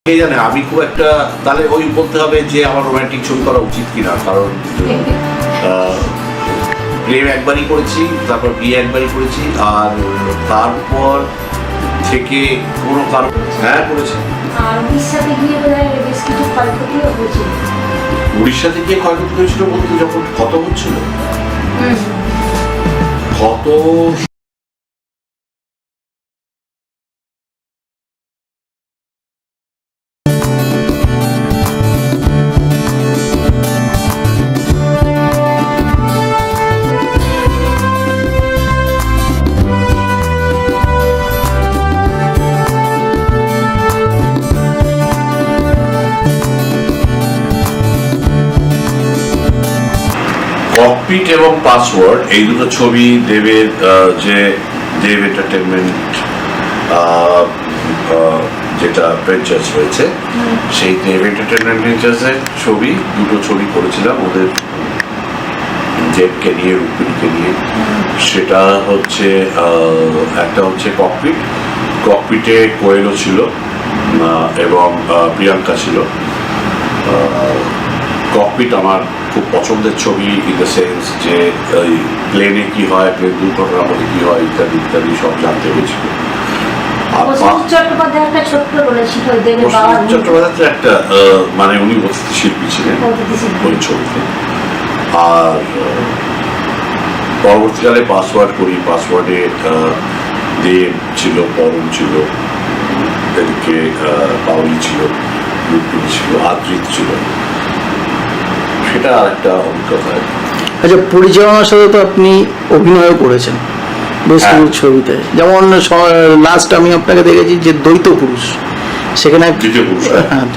কে জানে, আমি খুব একটা তাহলে ওই বলতে হবে যে আমার রোমান্টিক ছবি করা উচিত কিনা, কারণ প্রেম একবারই করেছি, তারপর বিয়ে একবারই করেছি, আর তারপর থেকে কোনো কারণ হ্যাঁ করেছি। আর উড়িষ্যাতে গিয়ে বোধহয় বেশ কিছু ক্ষয়ক্ষতিও হয়েছিল। উড়িষ্যাতে গিয়ে ক্ষয়ক্ষতি হয়েছিল বলতে যখন ক্ষত হচ্ছিল, ক্ষত ককপিট এবং পাসওয়ার্ড এই দুটো ছবি দেবের যে দেব এন্টারটেনমেন্ট যেটা ভেঞ্চার্স রয়েছে, সেই দেব এন্টারটেনমেন্ট ভেঞ্চার্সের ছবি, দুটো ছবি করেছিলাম ওদের দেবকে নিয়ে, রুক্মিণীকে নিয়ে। সেটা হচ্ছে একটা হচ্ছে ককপিট, ককপিটে কোয়েলও ছিল এবং প্রিয়াঙ্কা ছিল। ককপিট আমার খুব পছন্দের ছবি, ইন দ্য সেন্স যে ওই প্লেনে কি হয়, প্লেন দুর্ঘটনার মধ্যে কি হয় ইত্যাদি ইত্যাদি সব জানতে হয়েছিল। চট্টোপাধ্যায় একটা ছোট্ট বলেছিল চট্টোপাধ্যায় একটা মানে উনি অতিথি শিল্পী ছিলেন ওই ছবিতে। আর পরবর্তীকালে পাসওয়ার্ড করি, পাসওয়ার্ডে দেব ছিল, পরম ছিল, এদিকে পাউলি ছিল, রুক্মিণী ছিল, আদ্রিত ছিল। সেটা আরেকটা অভিজ্ঞতা। আচ্ছা, পরিচালনার সাথে তো আপনি অভিনয়ও করেছেন বেশ কিছু ছবিতে, যেমন লাস্ট আমি আপনাকে দেখেছি যে দ্বৈত পুরুষ, সেখানে দ্বিতীয় পুরুষ, হ্যাঁ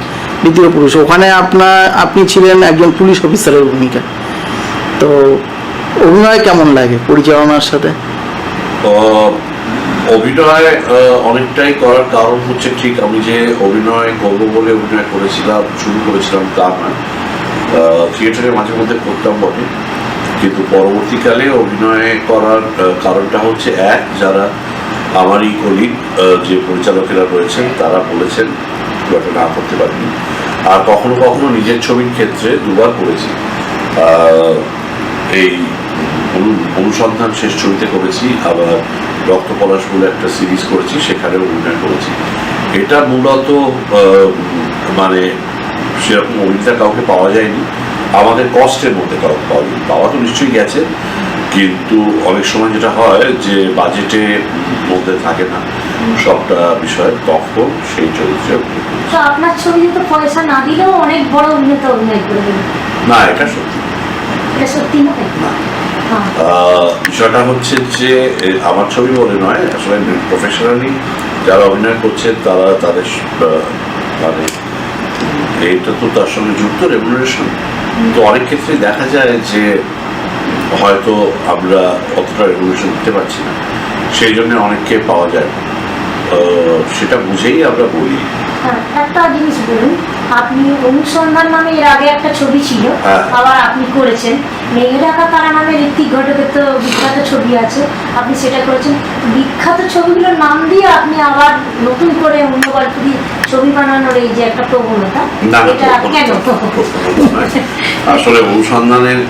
দ্বিতীয় পুরুষ, ওখানে আপনি ছিলেন একজন পুলিশ অফিসারের ভূমিকা। তো অভিনয় কেমন লাগে পরিচালনার সাথে? অভিনয় অনেকটাই করার কারণ হচ্ছে, ঠিক আমি যে অভিনয় করবো বলে অভিনয় করেছিলাম, শুরু করেছিলাম তা নয়। থিয়েটারে মাঝে মধ্যে করতাম বটে, কিন্তু পরবর্তীকালে অভিনয় করার কারণটা হচ্ছে এক, যারা আমারই কলিগ যে পরিচালকেরা রয়েছেন তারা বলেছেন ওটা না করতে পারিনি। আর কখনো কখনো নিজের ছবির ক্ষেত্রে দুবার করেছি। এই অনুসন্ধান শেষ ছবিতে করেছি, আবার রক্তপলাশ বলে একটা সিরিজ করেছি, সেখানেও অভিনয় করেছি। এটা মূলত মানে সেরকম অভিনেতা কাউকে পাওয়া যায়নি, আমাদের কষ্টের মধ্যে কাউকে পাওয়া যায়নি। পাওয়া তো নিশ্চয়ই গেছে, কিন্তু অনেক সময় যেটা হয় যে বাজেটে মধ্যে থাকে না সবটা বিষয়, তখন সেই চরিত্রে তো আপনার ছবিতে তো পয়সা না দিলেও অনেক বড় অভিনেতা অভিনয় করবেন। না, এটা সত্যি, এটা সত্যি নয় না। বিষয়টা হচ্ছে যে আমার ছবি বলে নয়, আসলে প্রফেশনালি যারা অভিনয় করছেন তারা তাদের মানে এইটা তো তার সঙ্গে যুক্ত রেমুনারেশন। তো অনেক ক্ষেত্রে দেখা যায় যে হয়তো আমরা অতটা রেমুনারেশন দিতে পারছি না, সেই জন্য অনেককে পাওয়া যায় না। সেটা বুঝেই আমরা বলি। একটা জিনিস বলুন, আপনি অনুসন্ধান নামে এর আগে একটা ছবি ছিল, আবার আপনি করেছেন মেঘে ঢাকা তারা নামে ঋত্বিক ঘটকের তো বিখ্যাত ছবি আছে, আপনি সেটা করেছেন। বিখ্যাত ছবিগুলোর নাম দিয়ে আপনি আবার নতুন করে অন্য গল্প দিয়ে ছবি বানানোর এই যে একটা প্রবণতা, এটা কেন? আসলে অনুসন্ধানের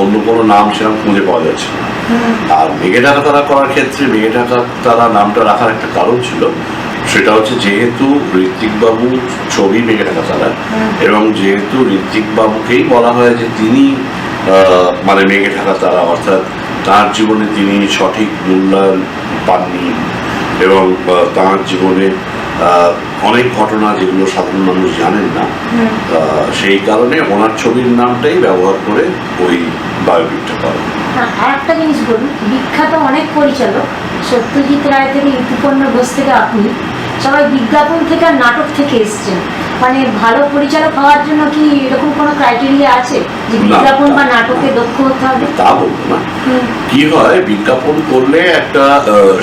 অন্য কোনো নাম সেরকম খুঁজে পাওয়া যাচ্ছে না। আর মেঘে ঢাকা তারা করার ক্ষেত্রে মেঘে ঢাকা তারা নামটা রাখার একটা কারণ ছিল, সেটা হচ্ছে যেহেতু ঋত্বিক বাবু ছবি মেঘে ঢাকা তারা, এবং যেহেতু ঋত্বিক বাবুকেই বলা হয় যে তিনি মানে মেঘে ঢাকা তারা, অর্থাৎ তার জীবনে তিনি সঠিক মূল্যায়ন পাননি, এবং তার জীবনে অনেক ঘটনা যেগুলো সাধারণ মানুষ জানেন না, সেই কারণে ওনার ছবির নামটাই ব্যবহার করে ওই বায়োপিকটা করা। আর একটা জিনিস বলুন, বিখ্যাত অনেক পরিচালক সত্যজিৎ রায় থেকে ঋতুপর্ণ ঘোষ থেকে আপনি সবাই বিজ্ঞাপন থেকে আর নাটক থেকে এসছেন, মানে ভালো পরিচালক হওয়ার জন্য কি এরকম কোনো ক্রাইটেরিয়া আছে যে বিজ্ঞাপন বা নাটকে দক্ষ হতে হবে? তা বলবো না, কি হয় বিজ্ঞাপন করলে একটা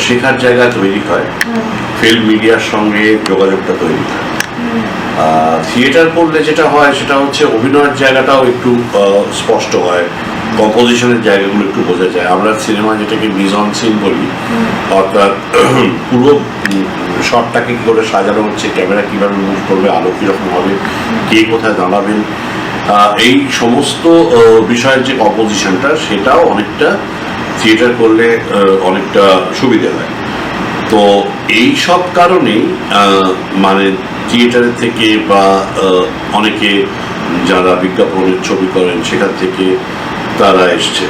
শেখার জায়গা তৈরি হয়, ফিল্ম মিডিয়ার সঙ্গে যোগাযোগটা তৈরি হয়। থিয়েটার করলে যেটা হয় সেটা হচ্ছে অভিনয়ের জায়গাটাও একটু স্পষ্ট হয়, কম্পোজিশনের জায়গাগুলো একটু বোঝা যায়। আমরা সিনেমা যেটাকে মিজন সিন বলি, অর্থাৎ পুরো শটটাকে কী করে সাজানো হচ্ছে, ক্যামেরা কীভাবে মুভ করবে, আলো কীরকম হবে, কে কোথায় দাঁড়াবেন, এই সমস্ত বিষয়ের যে কম্পোজিশনটা সেটাও অনেকটা থিয়েটার করলে অনেকটা সুবিধা হয়। তো এই সব কারণেই মানে থিয়েটারের থেকে বা অনেকে যারা বিজ্ঞাপনের ছবি করেন সেখান থেকে তারা এসছে।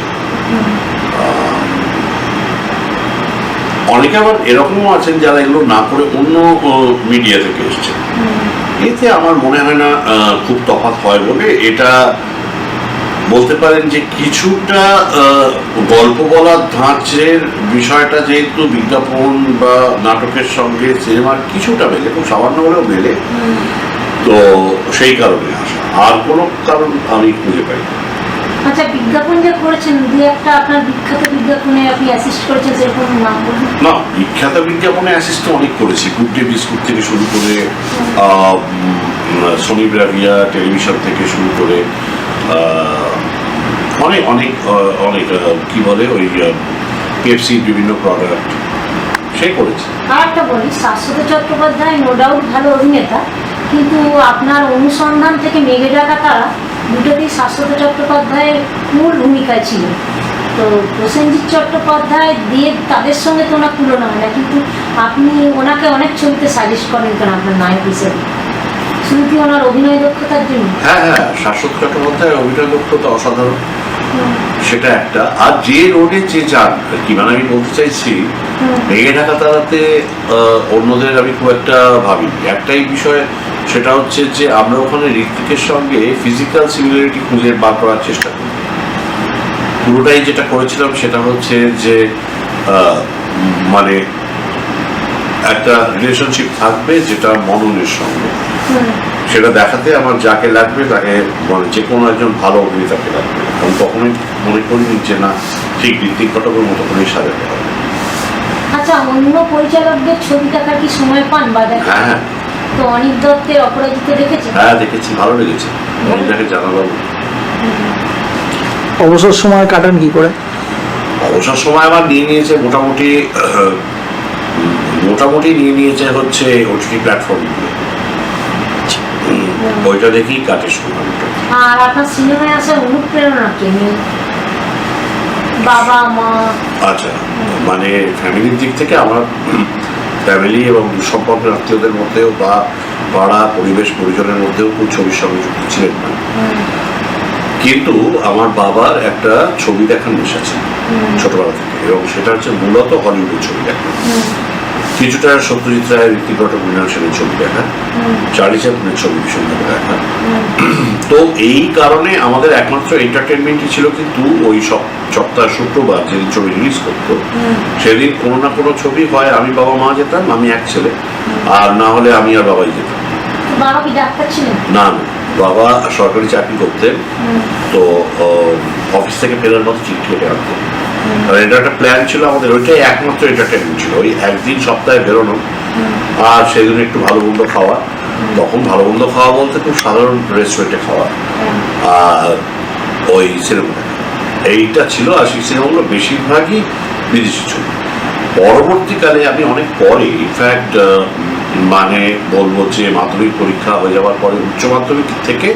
অনেকে আবার এরকমও আছেন যারা এগুলো না করে অন্য মিডিয়া থেকে এসছে। এতে আমার মনে হয় না খুব তফাৎ হয় বলে। এটা বলতে পারেন যে কিছুটা গল্প বলার ধাঁচের বিষয়টা যেহেতু বিজ্ঞাপন বা নাটকের সঙ্গে সিনেমার কিছুটা মেলে, খুব সামান্য হলেও মেলে, তো সেই কারণে আসা, আর কোনো কারণ আমি খুঁজে পাই না। আচ্ছা, বিজ্ঞাপন যে করেছেন, দু একটা আপনার বিখ্যাত বিজ্ঞাপনে আপনি অ্যাসিস্ট করেছেন, সেরকম নাম বলুন। না, বিখ্যাত বিজ্ঞাপনে অ্যাসিস্ট অনেক করেছি, গুড ডে বিস্কুট থেকে শুরু করে সোনি ব্রাভিয়া টেলিভিশন থেকে শুরু করে অনেক অনেক অনেক কি বলে ওই পেপসির বিভিন্ন প্রোডাক্ট সে করেছে। আর একটা বলি, শাশ্বত চট্টোপাধ্যায় নো ডাউট ভালো অভিনেতা, কিন্তু আপনার অনুসন্ধান থেকে মেঘে ডাকা তারা দুটোতেই শাশ্বত চট্টোপাধ্যায়ের মূল ভূমিকায় ছিল। তো প্রসেনজিৎ চট্টোপাধ্যায় দিয়ে তাদের সঙ্গে তো ওনার তুলনা হয় না, কিন্তু আপনি ওনাকে অনেক ছবিতে সাজেস্ট করেন কেন আপনার নায়ক হিসেবে? শুধু কি ওনার অভিনয় দক্ষতার জন্য? হ্যাঁ হ্যাঁ, শাশ্বত চট্টোপাধ্যায়ের অভিনয় দক্ষতা অসাধারণ, সেটা একটা। আর যে রোডে যে যান কি, মানে আমি বলতে চাইছি মেঘে ঢাকা তারাতে অন্যদের আমি খুব একটা ভাবি একটাই বিষয়, সেটা হচ্ছে যে আমরা ওখানে ঋত্বিকের সঙ্গে ফিজিক্যাল সিমিলারিটি খুঁজে বার করার চেষ্টা করি। পুরোটাই যেটা করেছিলাম সেটা হচ্ছে যে মানে একটা রিলেশনশিপ থাকবে যেটা মননের সঙ্গে, সেটা দেখাতে আমার যাকে লাগবে তাকে, মানে যে কোনো একজন ভালো অভিনেতাকে লাগবে। আমি কখনোই মনে করিনি যে না ঠিক ঋত্বিক ঘটকের মতো করেই সাজাতে হবে। আচ্ছা, অন্য পরিচালকদের ছবি দেখার কি সময় পান বা দেখেন? হ্যাঁ হ্যাঁ তো অনিক দত্তের অপরাজিত দেখেছেন? হ্যাঁ দেখেছি, ভালো লেগেছে। অনিকদাকে জানালাম। অবসর সময় কাটান কি করে? অবসর সময় আমার নিয়ে নিয়েছে মোটামুটি নিয়ে নিয়েছে হচ্ছে ওটিটি প্ল্যাটফর্মগুলো, ওইটা দেখেই কাটে সময়। আর আপনার সিনেমায় আসার অনুপ্রেরণা কে? বাবা মা? আচ্ছা, মানে ফ্যামিলির দিক থেকে আমার ফ্যামিলি এবং সম্পর্কের আত্মীয়দের মধ্যেও বা পাড়া পরিবেশ পরিজনের মধ্যেও খুব ছবির সঙ্গে যুক্ত ছিলেন না, কিন্তু আমার বাবার একটা ছবি দেখার নেশা ছিল ছোটবেলা থেকে, এবং সেটা হচ্ছে মূলত হলিউডের ছবি দেখা, কিছুটা সত্যজিৎ রায়, ঋত্বিক ঘটক, মৃণাল সেনের ছবি দেখা, চার্লি চ্যাপলিনের ছবি ভীষণভাবে দেখা। তো এই কারণে আমাদের একমাত্র এন্টারটেনমেন্টই ছিল কিন্তু ওই সপ্তাহ শুক্রবার যেদিন ছবি রিলিজ করতো সেদিন কোনো না কোনো ছবি হয় আমি বাবা মা যেতাম, আমি এক ছেলে, আর না হলে আমি আর বাবাই যেতাম। বাবা কি ডাক্তার ছিলেন? না না, বাবা সরকারি চাকরি করতেন, তো অফিস থেকে ফেরার মতো চিঠি কেটে আনতেন। আর এটা একটা প্ল্যান ছিল আমাদের, ওইটাই একমাত্র এন্টারটেনমেন্ট ছিল, ওই একদিন সপ্তাহে বেরোনো আর সেদিন একটু ভালো মন্দ খাওয়া। তখন ভালো মন্দ খাওয়া বলতে খুব সাধারণ রেস্টুরেন্টে খাওয়া আর ওই সিনেমা দেখা, এইটা ছিল। আর সেই সিনেমাগুলো বেশিরভাগই বিদেশি ছবি। পরবর্তীকালে আমি অনেক পরে, ইনফ্যাক্ট মানে বলবো যে মাধ্যমিক পরীক্ষা হয়ে যাওয়ার পরে উচ্চ মাধ্যমিক থেকে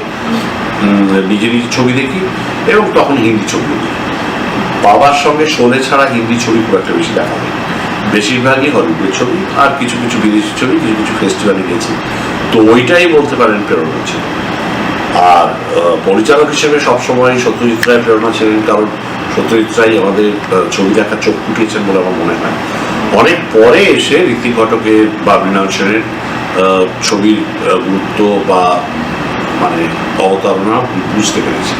নিজে নিজে ছবি দেখি, এবং তখন হিন্দি ছবি দেখি। বাবার সঙ্গে শোলে ছাড়া হিন্দি ছবি খুব একটা বেশি দেখা হয়, বেশিরভাগই হলিউডের ছবি আর কিছু কিছু বিদেশি ছবি, কিছু কিছু ফেস্টিভ্যালে গেছি। তো ওইটাই বলতে পারেন প্রেরণা ছিল। আর পরিচালক হিসেবে সবসময় সত্যজিৎ রায় প্রেরণা ছিলেন, কারণ সত্যজিৎ রায় আমাদের ছবি দেখার চোখ ফুটিয়েছেন বলে আমার মনে হয়। অনেক পরে এসে ঋত্বিক ঘটকের বা মৃণাল সেনের ছবির গুরুত্ব বা মানে অবতারণা বুঝতে পেরেছি।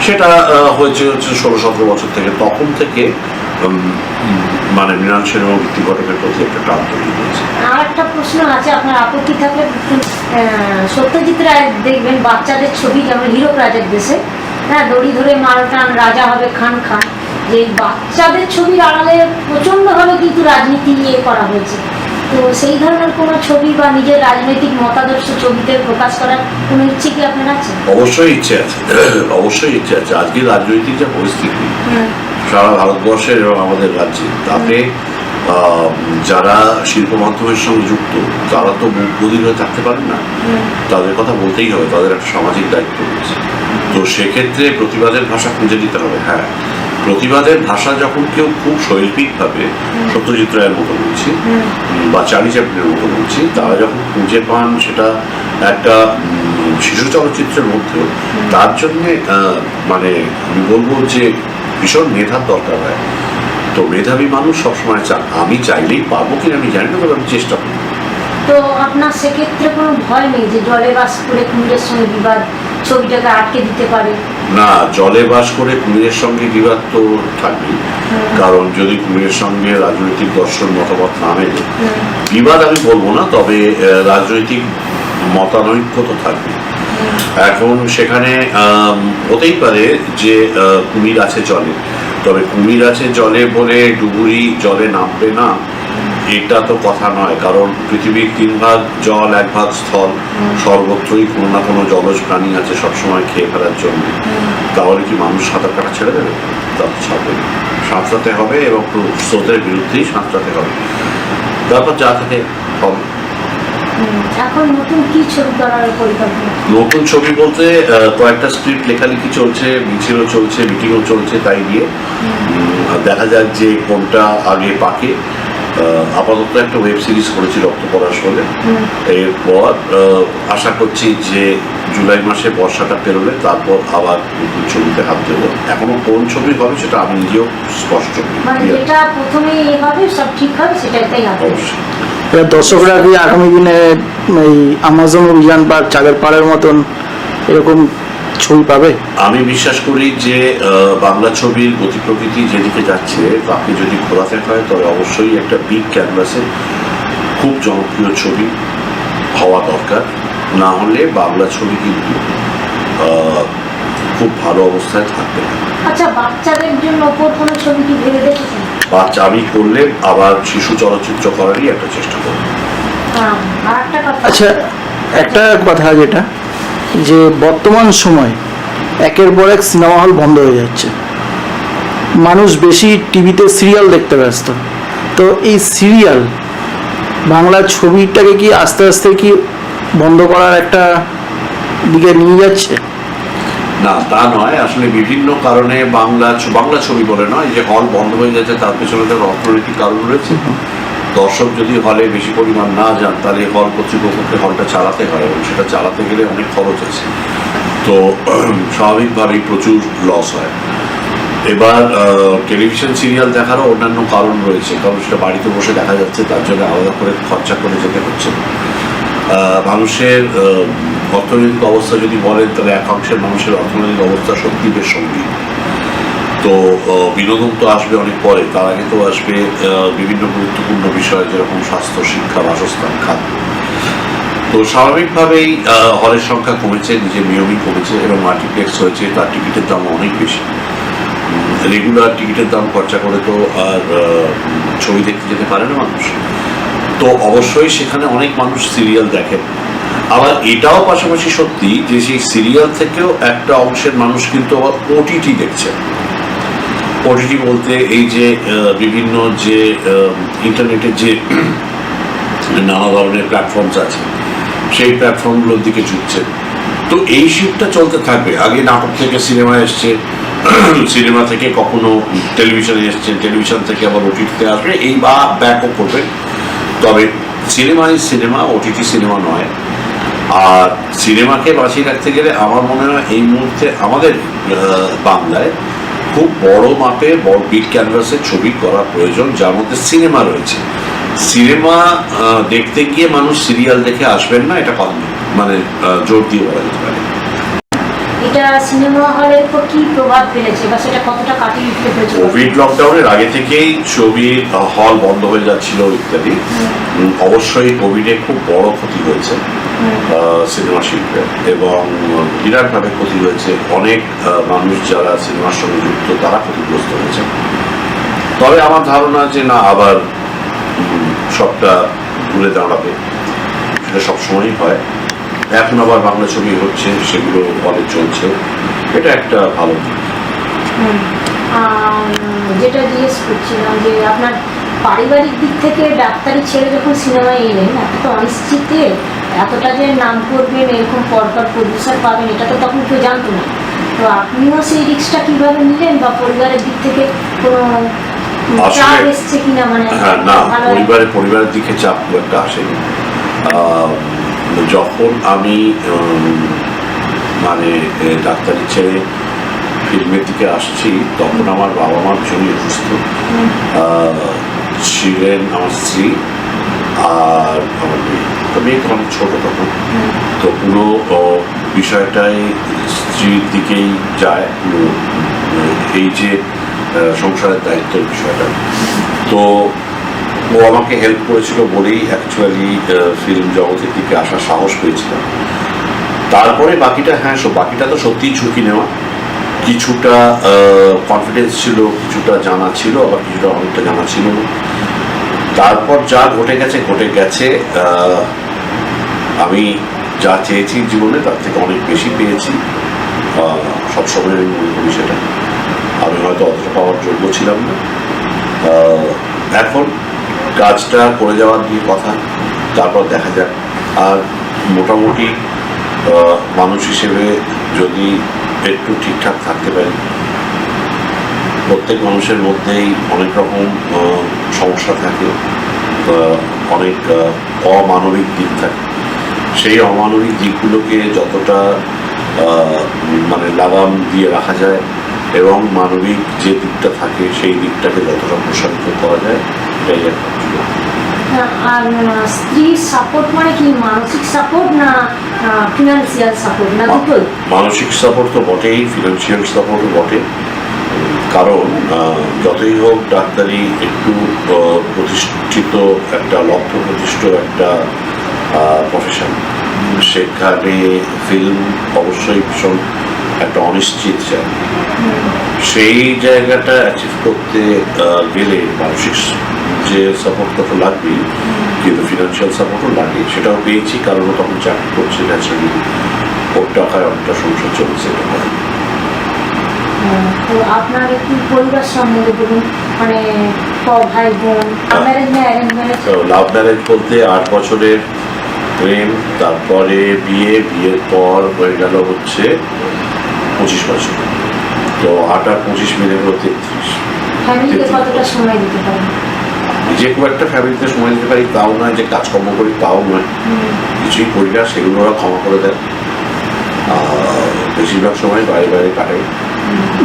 সেটা হয়েছে 16-17 বছর থেকে। তখন থেকে মানে মৃণাল সেন এবং ঋত্বিক ঘটকের প্রতি একটা টান তৈরি হয়েছে। আর একটা প্রশ্ন আছে, আপনার আপত্তি থাকলে। সত্যজিৎ রায় দেখবেন বাচ্চাদের ছবি, যেমন হীরক রাজার দেশে, হ্যাঁ, দড়ি ধরে মারটান রাজা হবে খান খান, যে বাচ্চাদের ছবির আড়ালে প্রচন্ডভাবে কিন্তু রাজনীতি নিয়ে করা হয়েছে। তো সেই ধরনের কোনো ছবি বা নিজের রাজনৈতিক মতাদর্শ ছবিতে প্রকাশ করার কোনো ইচ্ছে কি আপনার আছে? অবশ্যই ইচ্ছে আছে, অবশ্যই ইচ্ছে আছে। আজকে রাজনৈতিক যে পরিস্থিতি সারা ভারতবর্ষের এবং আমাদের রাজ্যে, তাতে যারা শিল্প মাধ্যমের সঙ্গে যুক্ত তারা তো মুখ বধির হয়ে থাকতে পারেন না, তাদের কথা বলতেই হবে, তাদের একটা সামাজিক দায়িত্ব রয়েছে। তো সেক্ষেত্রে প্রতিবাদের ভাষা খুঁজে দিতে হবে। হ্যাঁ, প্রতিবাদের ভাষা যখন কেউ খুব শৈল্পিকভাবে, সত্যজিৎ রায়ের মতো বলছি বা চার্লি চ্যাপলিনের মতো বলছি, তারা যখন খুঁজে পান সেটা একটা শিশু চলচ্চিত্রের মধ্যেও, তার জন্যে মানে আমি বলবো যে ভীষণ মেধার দরকার হয়। তো মেধাবী মানুষ সবসময় চান। আমি চাইলেই পারবো কিনা আমি জানি না, তবে আমি চেষ্টা করি। তো আপনার সেক্ষেত্রে কোনো ভয় নেই যে জলে বাস করে কুমিরের সঙ্গে বিবাদ ছবিটাকে আটকে দিতে পারে? না, জলে বাস করে কুমিরের সঙ্গে বিবাদ তো থাকবেই, কারণ যদি কুমিরের সঙ্গে রাজনৈতিক দর্শন মতামত না মেলে, বিবাদ আমি বলবো না, তবে রাজনৈতিক মতানৈক্য তো থাকবে। এখন সেখানে হতেই পারে যে কুমির আছে জলে, তবে কুমির আছে জলে বলে ডুবুরি জলে নামবে না, এটা তো কথা নয়। কারণ পৃথিবীর 3 ভাগ জল 1 ভাগ স্থল, সর্বত্রই কোনো না কোনো জলজ প্রাণী আছে সবসময় খেয়ে ফেলার জন্য। তাহলে কি মানুষ সাঁতার কাটা ছেড়ে দেবে? তা তো ছাড়বে না, সাঁতরাতে হবে এবং স্রোতের বিরুদ্ধেই সাঁতরাতে হবে। তারপর যা থাকে হবে। এখন নতুন কি ছবি করার পরিকল্পনা? নতুন ছবি বলতে কয়েকটা স্ক্রিপ্ট লেখালেখি চলছে, মিছিলও চলছে, মিটিংও চলছে, তাই নিয়ে দেখা যাক যে কোনটা আগে পাকে। আপাতত একটা ওয়েব সিরিজ করেছি রক্তপলাশ বলে, এরপর আশা করছি যে জুলাই মাসে বর্ষাটা পেরোলে তারপর আবার নতুন ছবিতে হাত দেবো। এখনো কোন ছবি হবে সেটা আমি নিজেও স্পষ্ট মানে যেটা প্রথমেই এভাবে সব ঠিক হবে সেটাতেই হবে। অবশ্যই। এবার দর্শকরা কি আগামী দিনে এই আমাজন অভিযান বা চাঁদের পাড়ের মতন এরকম ছবি পাবে? আমি বিশ্বাস করি যে বাংলা ছবির গতি প্রকৃতি যেদিকে যাচ্ছে তাকে যদি ঘোরাতে হয় তবে অবশ্যই একটা বিগ ক্যানভাসে খুব জনপ্রিয় ছবি হওয়া দরকার। না হলে বাংলা ছবি কিন্তু খুব ভালো অবস্থায় থাকবে না। আচ্ছা, বাচ্চাদের জন্য ওপর কোনো ছবি কি ভেবে দেখেছেন? বাচ্চা আমি করলে আবার শিশু চলচ্চিত্র করারই একটা চেষ্টা করব। আর একটা কথা, আচ্ছা, একটা কথা যেটা যে বর্তমান সময় একের পর এক সিনেমা হল বন্ধ হয়ে যাচ্ছে, মানুষ বেশি টিভিতে সিরিয়াল দেখতে ব্যস্ত। তো এই সিরিয়াল বাংলা ছবিটাকে কি আস্তে আস্তে কি বন্ধ করার একটা দিকে নিয়ে যাচ্ছে? না, তা নয়। আসলে বিভিন্ন কারণে বাংলা ছবি বলে নয় যে হল বন্ধ হয়ে যাচ্ছে, তার পেছনে তো অর্থনৈতিক কারণ রয়েছে। দর্শক যদি হলে বেশি পরিমাণ না যান তাহলে হল কর্তৃপক্ষকে হলটা চালাতে হয়, এবং সেটা চালাতে গেলে অনেক খরচ আছে। তো স্বাভাবিকভাবেই প্রচুর লস হয়। এবার টেলিভিশন সিরিয়াল দেখারও অন্যান্য কারণ রয়েছে, কারণ সেটা বাড়িতে বসে দেখা যাচ্ছে, তার জন্য আলাদা করে খরচা করে যেতে হচ্ছে। মানুষের অর্থনৈতিক অবস্থা যদি বলেন তাহলে এক অংশের মানুষের অর্থনৈতিক অবস্থা সত্যি বেশ সঙ্গীন। তো বিনোদন তো আসবে অনেক পরে, তার আগে তো আসবে বিভিন্ন গুরুত্বপূর্ণ বিষয় যেরকম স্বাস্থ্য, শিক্ষা, বাসস্থান, খাদ্য। তো স্বাভাবিকভাবেই হলের সংখ্যা কমেছে, নিজের নিয়মই কমেছে, এবং মাল্টিপ্লেক্স হয়েছে, তার টিকিটের দাম অনেক বেশি। রেগুলার টিকিটের দাম খরচা করে তো আর ছবি দেখতে যেতে পারে না মানুষ। তো অবশ্যই সেখানে অনেক মানুষ সিরিয়াল দেখেন। আবার এটাও পাশাপাশি সত্যি যে সেই সিরিয়াল থেকেও একটা অংশের মানুষ কিন্তু আবার ওটিটি দেখছে। ওটিটি বলতে এই যে বিভিন্ন যে ইন্টারনেটের যে নানা ধরনের প্ল্যাটফর্মস আছে, সেই প্ল্যাটফর্মগুলোর দিকে ঝুঁকছে। তো এই শিফটটা চলতে থাকবে। আগে নাটক থেকে সিনেমা এসছে, সিনেমা থেকে কখনো টেলিভিশনে এসছে, টেলিভিশন থেকে আবার ওটিটিতে আসবে, এই বা ব্যাকও করবে। তবে cinema is cinema, OTT cinema নয়। আর সিনেমাকে বাঁচিয়ে রাখতে গেলে আমার মনে হয় এই মুহূর্তে আমাদের বাংলায় খুব বড় মাপে বিগ ক্যানভাসের ছবি করা প্রয়োজন, যার মধ্যে সিনেমা রয়েছে। সিনেমা দেখতে গিয়ে মানুষ সিরিয়াল দেখে আসবেন না, এটা মানে জোর দিয়ে বলা যেতে পারে। এটা সিনেমা হলের উপর কি প্রভাব ফেলেছে বা সেটা কতটা কাটিয়ে উঠতে পেরেছে? কোভিড লকডাউনের আগে থেকেই ছবির হল বন্ধ হয়ে যাচ্ছিল ইত্যাদি। অবশ্যই কোভিডে খুব বড় ক্ষতি হয়েছে সিনেমা শিল্পের, এবং বিরাটভাবে ক্ষতি হয়েছে। অনেক মানুষ যারা সিনেমার সঙ্গে যুক্ত তারা ক্ষতিগ্রস্ত হয়েছে। তবে আমার ধারণা যে না, আবার সবটা ঘুরে দাঁড়াবে, সেটা সবসময়ই হয়। এখন আবার বাংলা ছবি হচ্ছে, সেগুলো হলে চলছে, এটা একটা ভালো দিক। যেটা জিজ্ঞেস করছিলাম যে আপনার পারিবারিক দিক থেকে ডাক্তারি ছেড়ে যখন সিনেমায় এলেন, এতটা অনিশ্চিতে, এতটা যে নাম করবেন, এরকম পরপর প্রডিউসার পাবেন, এটা তো তখন কেউ জানতো না। তো আপনিও সেই রিস্কটা কিভাবে নিলেন, বা পরিবারের দিক থেকে কোনো চাপ এসছে কিনা? মানে না, পরিবারের দিকে চাপ খুব একটা আসেনি। যখন আমি মানে ডাক্তারি ছেড়ে ফিল্মের দিকে আসছি, তখন আমার বাবা মা ভীষণই অসুস্থ ছিলেন, আমার স্ত্রী আর আমার মেয়ে তো অনেক ছোট তখন। তো পুরো বিষয়টাই স্ত্রীর দিকেই যায়, পুরো এই যে সংসারের দায়িত্বের বিষয়টা। তো ও আমাকে হেল্প করেছিল বলেই অ্যাকচুয়ালি ফিল্ম জগতের দিকে আসার সাহস পেয়েছিলাম। তারপরে বাকিটা, বাকিটা তো সত্যিই ঝুঁকি নেওয়া। কিছুটা কনফিডেন্স ছিল, কিছুটা জানা ছিল, আবার কিছুটা অনেকটা জানা ছিল না। তারপর যা ঘটে গেছে। আমি যা চেয়েছি জীবনে তার থেকে অনেক বেশি পেয়েছি, সবসময় আমি মনে করি সেটা। আমি হয়তো অতটা পাওয়ার যোগ্য ছিলাম না। এখন কাজটা করে যাওয়ার দিয়ে কথা, তারপর দেখা যাক। আর মোটামুটি মানুষ হিসেবে যদি একটু ঠিকঠাক থাকতে পারি, প্রত্যেক মানুষের মধ্যেই অনেক রকম সমস্যা থাকে, অনেক অমানবিক দিক থাকে। সেই অমানবিক দিকগুলোকে যতটা মানে লাগাম দিয়ে রাখা যায়, এবং মানবিক যে দিকটা থাকে সেই দিকটাকে যতটা প্রসারিত করা যায়, এটাই একটা। আর স্ত্রীর সাপোর্ট মানে কি, মানসিক সাপোর্ট না ফিনান্সিয়াল সাপোর্ট, না দুটোই? মানসিক সাপোর্ট তো বটেই, ফিনান্সিয়াল সাপোর্টও বটে। কারণ যতই হোক ডাক্তারি একটু প্রতিষ্ঠিত একটা, লক্ষ্য প্রতিষ্ঠিত একটা প্রফেশন। সেখানে ফিল্ম অবশ্যই ভীষণ একটা অনিশ্চিত জায়গা। সেই জায়গাটা অ্যাচিভ করতে গেলে মানসিক যে সাপোর্টটা তো লাগবেই, কিন্তু ফিনান্সিয়াল সাপোর্টও লাগে। সেটাও পেয়েছি, কারণ তখন চাকরি করছে, ন্যাচারালি ওর টাকায় অনেকটা সংসার চলছে। তো আপনার একটু পরিবার সম্বন্ধে বলুন, মানে ভাই বোন, লাভ ম্যারেজ বলতে 8 বছরের প্রেম, তারপরে বিয়ের পর হয়ে গেল হচ্ছে 25 বছর। তো 8 আর 25 মিলে হলো 33। ফ্যামিলিতে কতটা সময় দিতে পারেন? যে খুব একটা ফ্যামিলিতে সময় দিতে পারি তাও নয়, যে কাজকর্ম করি তাও নয়, কিছুই করি না, সেগুলো ওরা ক্ষমা করে দেয়। বেশিরভাগ সময় বাইরে কাটাই।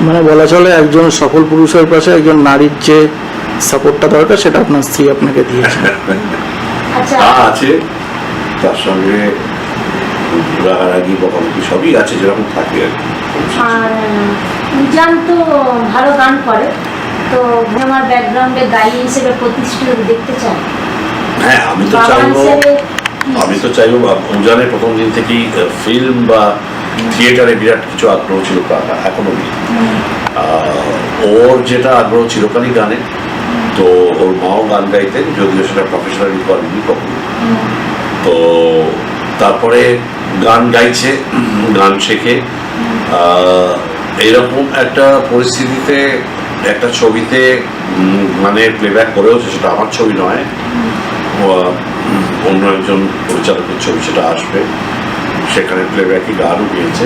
মানে বলা চলে একজন সফল পুরুষের পাশে একজন নারীর যে সাপোর্টটা দরকার, সেটা আপনার স্ত্রী আপনাকে দিয়েছে। তা আছে, তার সঙ্গে রাগারাগি বকাবকি সবই আছে, যেরকম থাকে আর কি। আর উজান তো ভালো গান করে, তো আমার ব্যাকগ্রাউন্ডে গায়িকা হিসেবে প্রতিষ্ঠিত দেখতে চাই। হ্যাঁ, আমি তো চাইবো উজানের প্রথম দিন থেকেই ফিল্ম বা থিয়েটারে বিরাট কিছু আগ্রহ ছিল, এখনো নেই। ওর যেটা আগ্রহ চিরকালই গানে, তো ওর মাও গান গাইতেন, যদিও সেটা প্রফেশনালি করেনি কখনো। তো তারপরে গান গাইছে, গান শেখে। এইরকম একটা পরিস্থিতিতে একটা ছবিতে মানে প্লেব্যাক করেওছে, সেটা আমার ছবি নয়, অন্য একজন পরিচালকের ছবি, সেটা আসবে, সেখানে প্লেব্যাকই গানও গিয়েছে।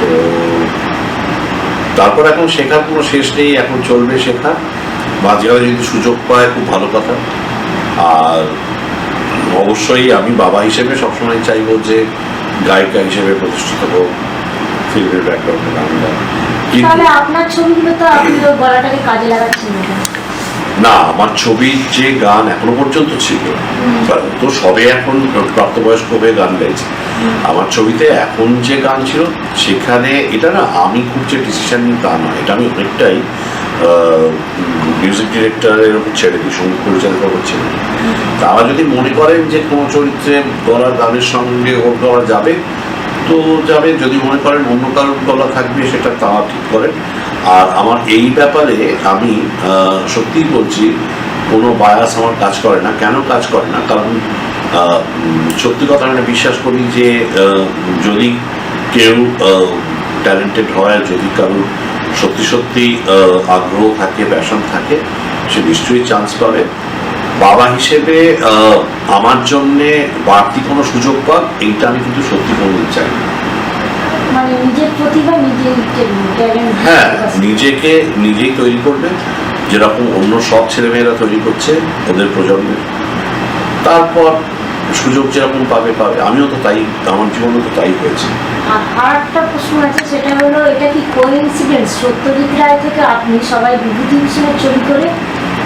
তো তারপর এখন শেখার কোনো শেষ নেই, এখন চলবে শেখা। মাঝখানে যদি সুযোগ পায় খুব ভালো কথা। আর অবশ্যই আমি বাবা হিসেবে সবসময় চাইবো যে গায়িকা হিসেবে প্রতিষ্ঠিত হোক, ফিল্মের ব্যাকগ্রাউন্ডে গান গায়। কিন্তু আপনার ছবিগুলো তো আপনি গলাটাকে কাজে লাগাচ্ছেন না, আমার ছবির যে গান এখনো পর্যন্ত ছিল, তো সবে এখন প্রাপ্তবয়স্ক হয়ে গান গাইছে। আমার ছবিতে এখন যে গান ছিল সেখানে, এটা না আমি খুব যে ডিসিশন নিই তা নয়, এটা আমি অনেকটাই মিউজিক ডিরেক্টরের উপর ছেড়ে দিই, সঙ্গীত পরিচালকের উপর ছেড়ে দিই। তারা যদি মনে করেন যে কোনো চরিত্রে গলার গানের সঙ্গে ওর গলা যাবে তো যাবে, যদি মনে করেন অন্য কারোর গলা থাকবে সেটা তারা ঠিক করেন। আর আমার এই ব্যাপারে আমি সত্যিই বলছি, কোনো বায়াস আমার কাজ করে না। কেন কাজ করে না? কারণ সত্যি কথা আমি বিশ্বাস করি যে যদি কেউ ট্যালেন্টেড হয়, যদি কারো সত্যি সত্যি আগ্রহ থাকে, প্যাশন থাকে, সে নিশ্চয়ই চান্স পাবে। বাবা হিসেবে আমার জন্যে বাড়তি কোনো সুযোগ পাক, এইটা আমি কিন্তু সত্যি কোনোদিন চাই না। মানে নিজের প্রতিভা নিজেই ট্যালেন্ট, হ্যাঁ, নিজেকে নিজেই তৈরি করবে, যেরকম অন্য সব ছেলেমেয়েরা তৈরি করছে ওদের প্রজন্মে। তারপর সুযোগ যেরকম পাবে পাবে। আমিও তো তাই, আমার জীবনে তো তাই হয়েছে। আর একটা প্রশ্ন আছে, সেটা হলো এটা কি কোইন্সিডেন্স? সত্যজিৎ রায় থেকে আপনি সবাই বিভূতিভূষণের ছবি করে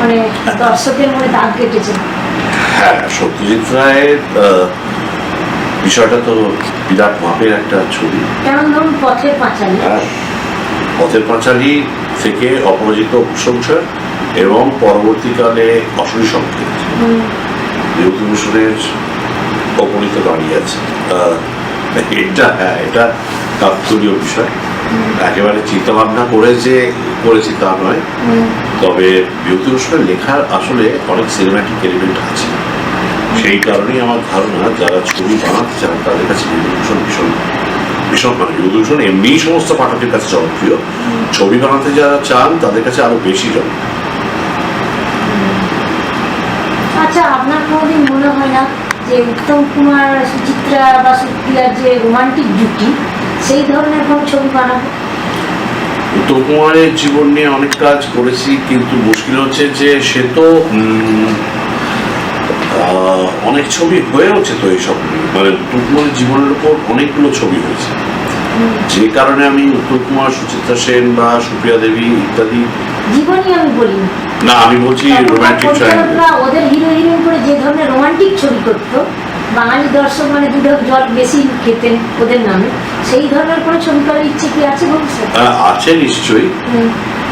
মানে দর্শকের মনে দাগ কেটেছেন। হ্যাঁ, সত্যজিৎ রায়ের বিষয়টা তো বিরাট মাপের একটা ছবি। যেমন ধরুন পথের পাঁচালী। হ্যাঁ, পথের পাঁচালী থেকে অপরাজিত প্রশংসা এবং পরবর্তীকালে অসুরী সংকেত, বিভূতিভূষণের অপরিত দাঁড়িয়ে আছে। এটা হ্যাঁ, এটা কাকতালীয় বিষয়। একেবারে চিন্তা ভাবনা করে যে করেছি তা নয়, তবে বিভূতিভূষণের লেখার আসলে অনেক সিনেম্যাটিক এলিমেন্ট আছে। সেই কারণেই আমার ধারণা যারা ছবি বানাতে চান তাদের কাছে বিভূতিভূষণ ভীষণ ভীষণ মানে বিভূতিভূষণ এমনি সমস্ত পাঠকের কাছে জনপ্রিয়, ছবি বানাতে যারা চান তাদের কাছে আরো বেশি জনপ্রিয়। আচ্ছা, আপনার কোনোদিন মনে হয় না যে উত্তম কুমার, সুচিত্রা বা সুপ্রিয়ার যে রোমান্টিক জুটি, সেই ধরনের কোনো ছবি বানাবো? উত্তম কুমারের জীবন নিয়ে অনেক কাজ করেছি, কিন্তু মুশকিল হচ্ছে যে সে তো অনেক ছবি হয়েওছে তো এইসব নিয়ে, মানে উত্তম কুমারের জীবনের উপর অনেকগুলো ছবি হয়েছে, যে কারণে আমি উত্তম কুমার, সুচিত্রা সেন বা সুপ্রিয়া দেবী ইত্যাদি জীবনই আমি বলি না, আমি বলছি রোমান্টিক ট্রায়াঙ্গেল। ওদের হিরো হিরোইন করে যে ধরনের রোমান্টিক ছবি করতো, বাঙালি দর্শক মানে দুটো জল বেশি খেতেন ওদের নামে, সেই ধরনের কোনো ছবি করার ইচ্ছে কি আছে ভবিষ্যতে? আছে নিশ্চয়ই,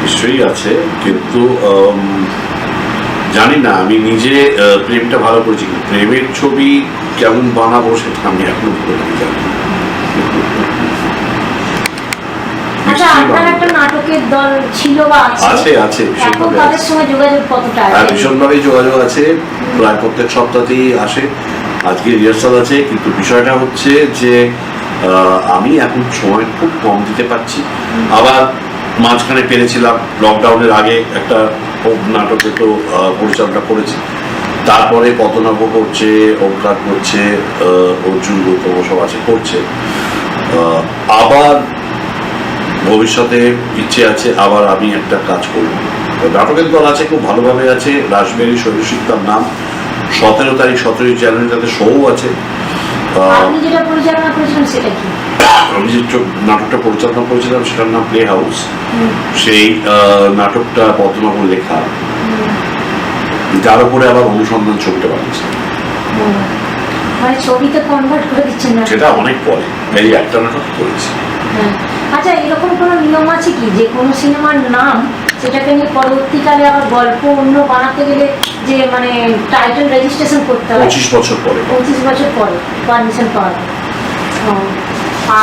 নিশ্চয়ই আছে, কিন্তু জানি না। আমি নিজে প্রেমটা ভালো করেছি, কিন্তু প্রেমের ছবি কেমন বানাবো সেটা আমি এখনো বলতে জানি না। আচ্ছা, আপনার একটা নাটকের দল ছিল বা আছে? আছে, এখন তাদের সঙ্গে যোগাযোগ কতটা? ভীষণভাবেই যোগাযোগ আছে, প্রায় প্রত্যেক সপ্তাহতেই আসে। আজকে রিহার্সাল আছে, কিন্তু বিষয়টা হচ্ছে যে আমি এখন সময় খুব কম দিতে পারছি। আবার মাঝখানে পেরেছিলাম লকডাউনের আগে একটা নাটকে তো পরিচালনা করেছি, তারপরে পতনাভ করছে, ওঙ্কার করছে, অর্জুন গৌতম সব আছে করছে। আবার ভবিষ্যতে ইচ্ছে আছে আবার আমি একটা কাজ করব। নাটকের দল আছে, খুব ভালোভাবে আছে। রাসবেরি শৈলশিক তার নাম। 17 তারিখ 17 জানুয়ারি তাদের শো আছে। আপনি যেটা পরিচালনা করেছিলেন সেটা কি? আমি যে নাটকটা পরিচালনা করেছিলাম সেটার নাম প্লে হাউস। সেই নাটকটা পদ্মনাভর লেখা, যার উপরে আবার অনুসন্ধান ছবিটা বানিয়েছে। মানে ছবিতে কনভার্ট করে দিচ্ছেন না? সেটা অনেক পরে, এই একটা নাটক করেছি। আচ্ছা, এরকম কোনো নিয়ম আছে কি যে কোনো সিনেমার নাম সেটাকে নিয়ে পরবর্তীকালে আবার গল্প অন্য বানাতে গেলে যে মানে টাইটেল রেজিস্ট্রেশন করতে হয় 25 বছর পরে 25 বছর পরে পারমিশন পাওয়া যায়?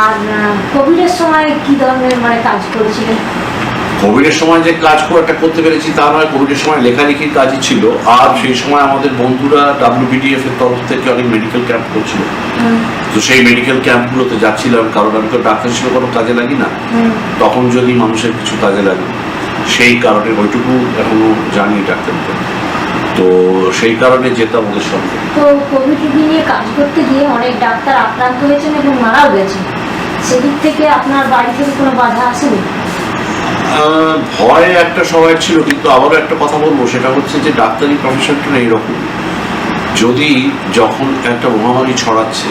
আর কোভিডের সময় কি ধরনের মানে কাজ করেছিলেন? কোভিডের সময় যে কাজ খুব একটা করতে পেরেছি তা নয়, কোভিডের সময় লেখালেখির কাজই ছিল। আর সেই সময় আমাদের বন্ধুরা WBDF এর তরফ থেকে অনেক মেডিকেল ক্যাম্প করছিল, তো সেই মেডিকেল ক্যাম্পগুলোতে যাচ্ছিলাম, কারণ আমি তো ডাক্তার হিসেবে কোনো কাজে লাগি না, তখন যদি মানুষের কিছু কাজে লাগে, সেই কারণে ওইটুকু এখনো জানি ডাক্তারকে, তো সেই কারণে যেতাম ওদের সঙ্গে। তো কোভিড রোগী নিয়ে কাজ করতে গিয়ে অনেক ডাক্তার আক্রান্ত হয়েছেন এবং মারাও গেছেন, সেদিক থেকে আপনার বাড়ি থেকে কোনো বাধা আসেনি? ভয় একটা সময় ছিল, কিন্তু আবারও একটা কথা বলবো, সেটা হচ্ছে যে ডাক্তারি প্রফেশনটা এইরকম, যদি যখন একটা মহামারী ছড়াচ্ছে,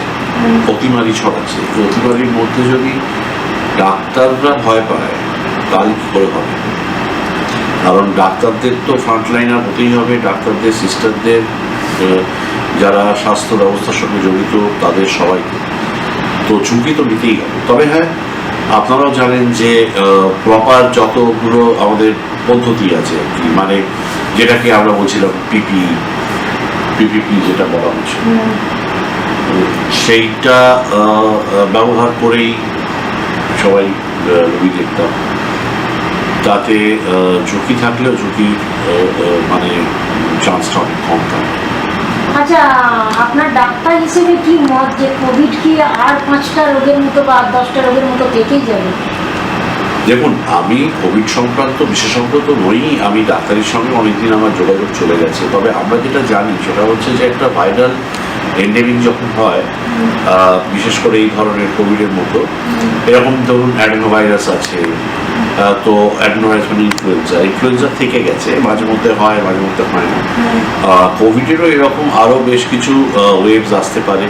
অতিমারি ছড়াচ্ছে, অতিমারির মধ্যে যদি ডাক্তাররা ভয় পায় তাহলে কি করে হবে? কারণ ডাক্তারদের তো ফ্রন্টলাইনার হতেই হবে, ডাক্তারদের, সিস্টারদের, যারা স্বাস্থ্য ব্যবস্থার সঙ্গে জড়িত তাদের সবাইকে তো ঝুঁকি তো নিতেই হবে। তবে হ্যাঁ, আপনারাও জানেন যে প্রপার যতগুলো আমাদের পদ্ধতি আছে আর কি, মানে যেটাকে আমরা বলছিলাম পিপিপি যেটা বলা হচ্ছে, সেইটা ব্যবহার করেই সবাই রোগী দেখতাম। তাতে ঝুঁকি থাকলেও ঝুঁকি মানে চান্সটা অনেক কম থাকে। আচ্ছা, আপনার ডাক্তার হিসেবে কি মত যে কোভিড কি আর 5টা রোগের মতো বা 10টা রোগের মতো থেকেই যাবে? দেখুন, আমি কোভিড সংক্রান্ত বিশেষজ্ঞ তো নই, আমি ডাক্তারের সঙ্গে অনেকদিন আমার যোগাযোগ চলে গেছে। তবে আমরা যেটা জানি সেটা হচ্ছে যে একটা ভাইরাল এন্ডেমিক যখন হয়, বিশেষ করে এই ধরনের কোভিডের মতো, এরকম ধরুন অ্যাডেনোভাইরাস আছে, তো অ্যাডেনোভাইরাস মানে ইনফ্লুয়েঞ্জা থেকে গেছে, মাঝে মধ্যে হয় মাঝে মধ্যে হয় না। কোভিডেরও এরকম আরও বেশ কিছু ওয়েভস আসতে পারে।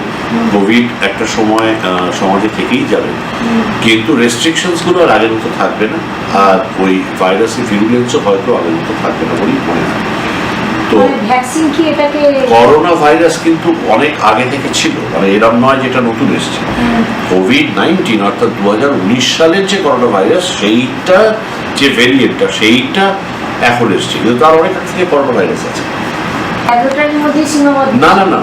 কোভিড একটা সময় সমাজে থেকেই যাবে, কিন্তু রেস্ট্রিকশনসগুলো আর আগের মতো থাকবে না, আর ওই ভাইরাসের ভিরুলেন্সও হয়তো আগের মতো থাকবে না বলেই মনে হয়। তো ভ্যাকসিন কি এটাকে? করোনা ভাইরাস কিন্তু অনেক আগে থেকে ছিল, মানে এরম নয় যেটা নতুন এসছে। কোভিড-19 অর্থাৎ 2019 সালের যে করোনা ভাইরাস, সেইটা যে ভেরিয়েন্টটা সেইটা এখন এসছে, কিন্তু তার অনেক আগে থেকে করোনা ভাইরাস আছে। এতটার মধ্যে সীমাবদ্ধ? না না না,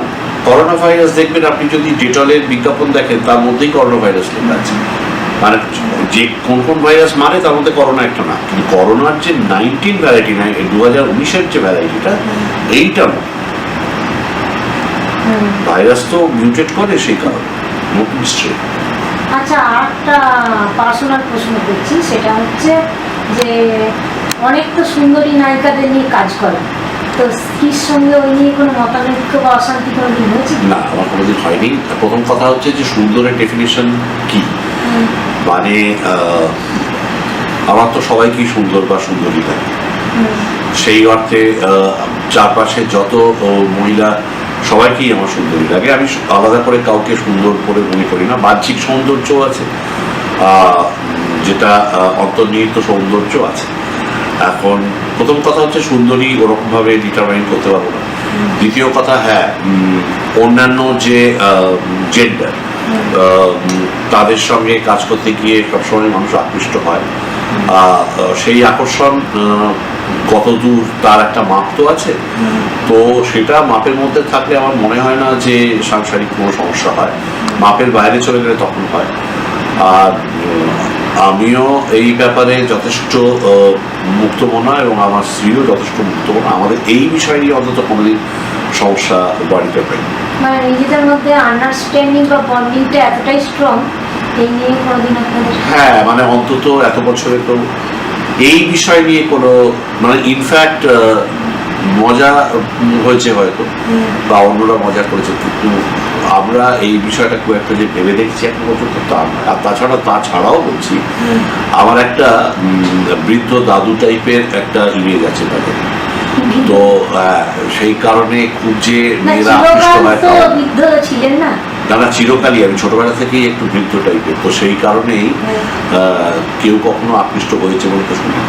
করোনা ভাইরাস দেখবেন আপনি যদি ডেটলের বিজ্ঞাপন দেখেন, তার মধ্যেই করোনা ভাইরাস লেখা আছে। মানে যে কোন কোন ভাইরাস মানে তার মধ্যে করোনা একটা না, কিন্তু করোনার যে 19 ভ্যারাইটি, 2019-এর যে ভ্যারাইটিটা, এইটা না। ভাইরাস তো মিউটেট করে, সেই কারণে নতুন স্ট্রেন। আচ্ছা, আরেকটা পার্সোনাল প্রশ্ন করছি, সেটা হচ্ছে যে অনেক তো সুন্দরী নায়িকাদের নিয়ে কাজ করে, তো স্ত্রীর সঙ্গে ওই নিয়ে কোনো মতানৈক্য বা অশান্তি কোনোদিন হয়েছে? না, আমার কোনোদিন হয়নি। প্রথম কথা হচ্ছে যে সুন্দরের ডেফিনেশন কি, মানে আমার তো সবাইকেই সুন্দর বা সুন্দরী লাগে। সেই অর্থে চারপাশে যত মহিলা সবাইকেই আমার সুন্দরী লাগে। আমি আলাদা করে কাউকে সুন্দর করে মনে করি না। বাহ্যিক সৌন্দর্য আছে, যেটা অন্তর্নিহিত সৌন্দর্য আছে। এখন প্রথম কথা হচ্ছে সুন্দরী ওরকমভাবে ডিটারমাইন করতে পারবো না। দ্বিতীয় কথা, হ্যাঁ, অন্যান্য যে জেন্ডার, তাদের সঙ্গে কাজ করতে গিয়ে সবসময় মানুষ আকৃষ্ট হয়। সেই আকর্ষণ কতদূর তার একটা মাপ তো আছে, তো সেটা মাপের মধ্যে থাকলে আমার মনে হয় না যে সাংসারিক কোনো সমস্যা হয়। মাপের বাইরে চলে গেলে তখন হয়। আর আমিও এই ব্যাপারে যথেষ্ট মুক্তমনা এবং আমার স্ত্রীও যথেষ্ট মুক্তমনা। আমাদের এই বিষয় নিয়ে অন্তত কোনোদিন সমস্যা বাড়িতে পাই। মানে নিজেদের মধ্যে আন্ডারস্ট্যান্ডিং বা বন্ডিংটা এতটাই স্ট্রং, এই নিয়ে কোনোদিন আপনাদের? হ্যাঁ, মানে অন্তত এত বছরে তো এই বিষয় নিয়ে কোনো, মানে ইনফ্যাক্ট মজা হয়েছে হয়তো, বা অন্যরা মজা করেছে, কিন্তু আমরা এই বিষয়টা খুব একটা যে ভেবে দেখছি এখন পর্যন্ত তা নয়। আর তাছাড়াও বলছি, আমার একটা বৃদ্ধ দাদু টাইপের একটা ইমেজ আছে তাদের, তো সেই কারণে খুব যে মেয়েরা আকৃষ্ট হয় বৃদ্ধ ছিলেন না, না, চিরকালই আমি ছোটবেলা থেকেই একটু বৃদ্ধ টাইপের, তো সেই কারণেই কেউ কখনো আকৃষ্ট হয়েছে বলে তো শুনি।